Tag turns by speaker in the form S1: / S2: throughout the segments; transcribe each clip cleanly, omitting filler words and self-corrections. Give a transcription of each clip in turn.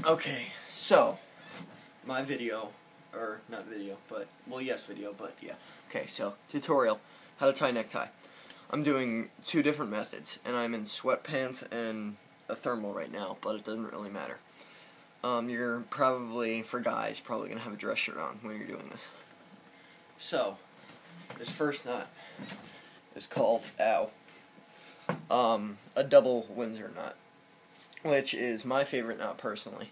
S1: Okay, so my video, or not video, but well, yes, video, but yeah. Okay, so tutorial how to tie a necktie. I'm doing two different methods, and I'm in sweatpants and a thermal right now, but it doesn't really matter. You're probably, for guys, probably gonna have a dress shirt on when you're doing this. So this first knot is called a double Windsor knot, which is my favorite knot personally,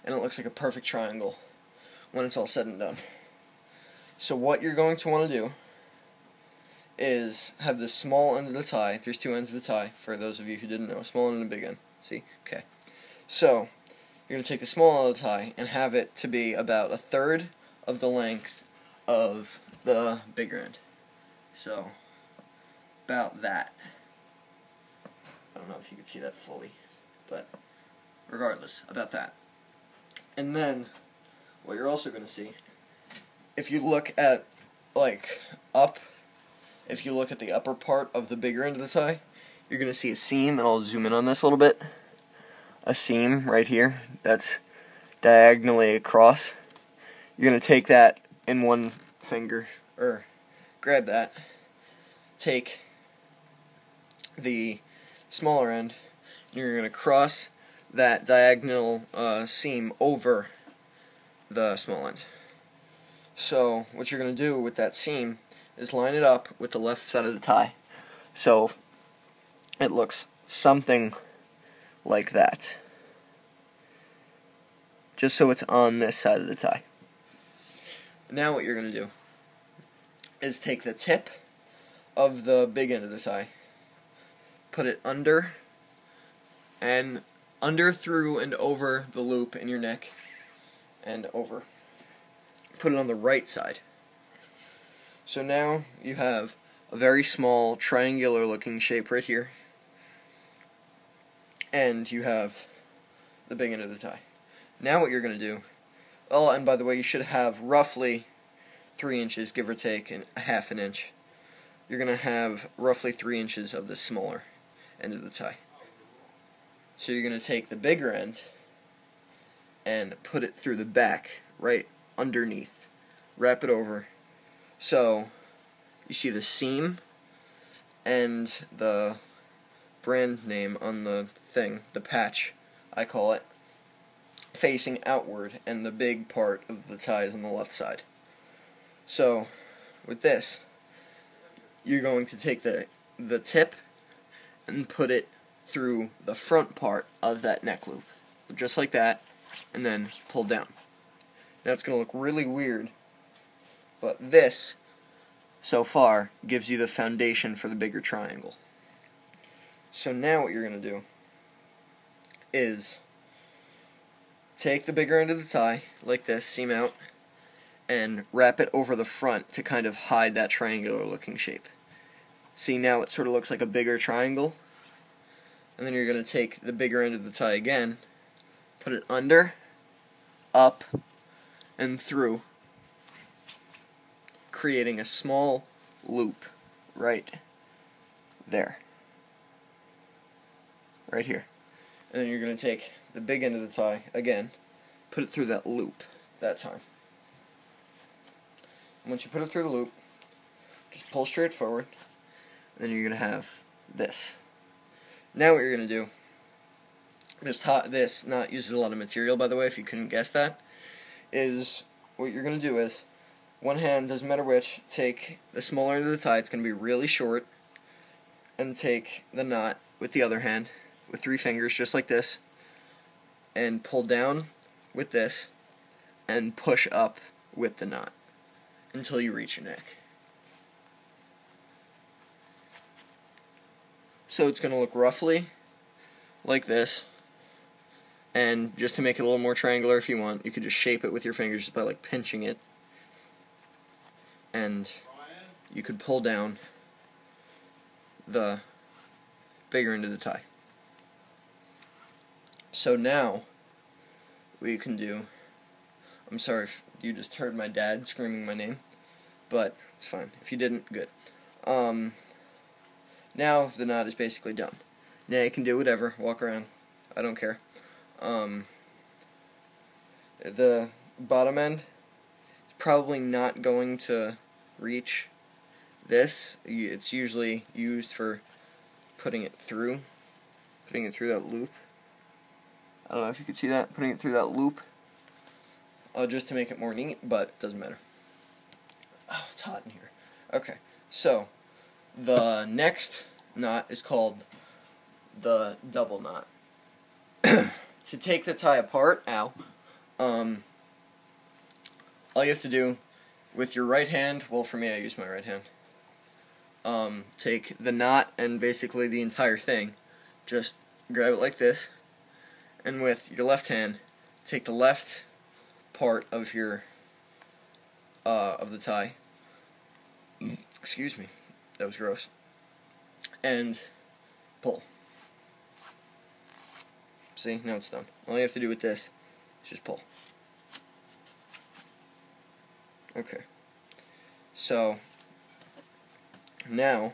S1: and it looks like a perfect triangle when it's all said and done. So what you're going to want to do is have the small end of the tie. There's two ends of the tie, for those of you who didn't know, a small end and a big end. See? Okay. So you're going to take the small end of the tie and have it to be about a third of the length of the bigger end. So about that. I don't know if you can see that fully, but regardless, about that. And then what you're also going to see, if you look at if you look at the upper part of the bigger end of the tie, you're going to see a seam, and I'll zoom in on this a little bit. A seam right here that's diagonally across. You're going to take that in one finger, or grab that, take the smaller end, and you're going to cross that diagonal seam over the small end. So what you're going to do with that seam is line it up with the left side of the tie, so it looks something like that, just so it's on this side of the tie. Now what you're going to do is take the tip of the big end of the tie, put it under, through, and over the loop in your neck, and over. Put it on the right side. So now you have a very small triangular looking shape right here, and you have the big end of the tie. Now what you're going to do, oh, and by the way, you should have roughly 3 inches, give or take, and a half an inch. You're going to have roughly 3 inches of the smaller end of the tie. So you're going to take the bigger end and put it through the back, right underneath. Wrap it over. So you see the seam and the brand name on the thing, the patch, I call it, facing outward, and the big part of the tie is on the left side. So with this, you're going to take the tip and put it through the front part of that neck loop, just like that, and then pull down. Now it's going to look really weird, but this, so far, gives you the foundation for the bigger triangle. So now what you're going to do is take the bigger end of the tie, like this, seam out, and wrap it over the front to kind of hide that triangular looking shape. See, now it sort of looks like a bigger triangle. And then you're going to take the bigger end of the tie again, put it under, up, and through, creating a small loop right there. Right here. And then you're going to take the big end of the tie again, put it through that loop that time. And once you put it through the loop, just pull straight forward, and then you're going to have this. Now what you're going to do, this knot uses a lot of material, by the way, if you couldn't guess that, is what you're going to do is, one hand, doesn't matter which, take the smaller end of the tie, it's going to be really short, and take the knot with the other hand, with 3 fingers, just like this, and pull down with this, and push up with the knot, until you reach your neck. So it's going to look roughly like this, and just to make it a little more triangular if you want, you could just shape it with your fingers just by like pinching it, and you could pull down the bigger end of the tie. So now what you can do, I'm sorry if you just heard my dad screaming my name, but it's fine. If you didn't, good. Now the knot is basically done. Now you can do whatever, walk around, I don't care. the bottom end is probably not going to reach this. It's usually used for putting it through that loop. I don't know if you can see that, putting it through that loop, just to make it more neat, but it doesn't matter. Oh, it's hot in here. Okay, so the next knot is called the double knot. To take the tie apart, all you have to do with your right hand, well, for me, I use my right hand, take the knot and basically the entire thing, just grab it like this, and with your left hand, take the left part of your of the tie. Excuse me, that was gross. And pull. See, now it's done. All you have to do with this is just pull. Okay. So now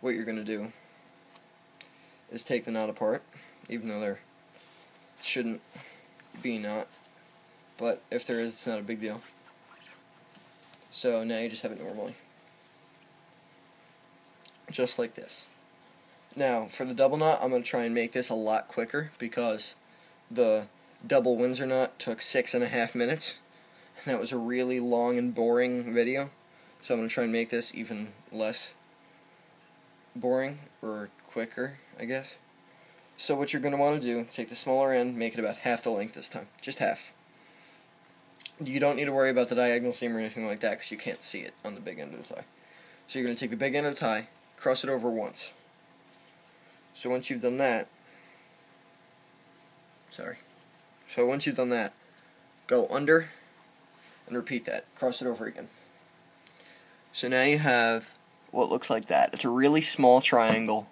S1: what you're going to do is take the knot apart, even though there shouldn't be a knot, but if there is, it's not a big deal. So now you just have it normally, just like this. Now for the double knot, I'm going to try and make this a lot quicker because the double Windsor knot took 6.5 minutes, and that was a really long and boring video, so I'm going to try and make this even less boring, or quicker, I guess. So what you're going to want to do, take the smaller end, make it about half the length this time, just half. You don't need to worry about the diagonal seam or anything like that because you can't see it on the big end of the tie. So you're going to take the big end of the tie, cross it over once. So once you've done that, go under and repeat that. Cross it over again. So now you have what looks like that. It's a really small triangle,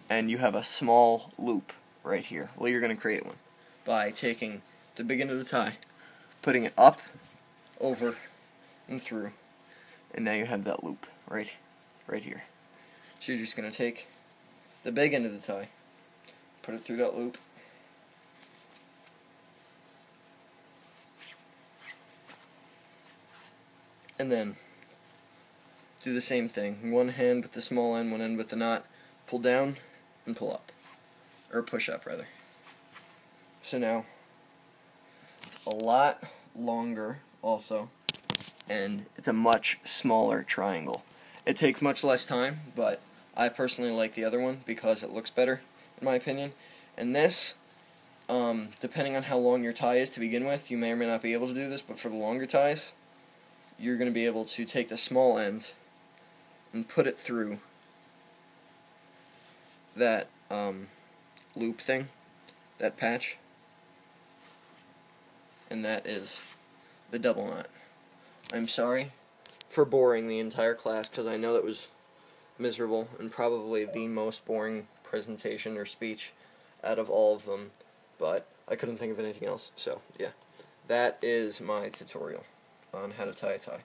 S1: and you have a small loop right here. Well, you're going to create one by taking the big end of the tie, putting it up, over, and through, and now you have that loop right here. So you're just going to take the big end of the tie, put it through that loop, and then do the same thing. One hand with the small end, one end with the knot, pull down and pull up, or push up rather. So now it's a lot longer also, and it's a much smaller triangle. It takes much less time, but I personally like the other one because it looks better, in my opinion. And this, depending on how long your tie is to begin with, you may or may not be able to do this, but for the longer ties, you're going to be able to take the small end and put it through that loop thing, that patch, and that is the double knot. I'm sorry for boring the entire class because I know that was miserable and probably the most boring presentation or speech out of all of them, but I couldn't think of anything else. So yeah, that is my tutorial on how to tie a tie.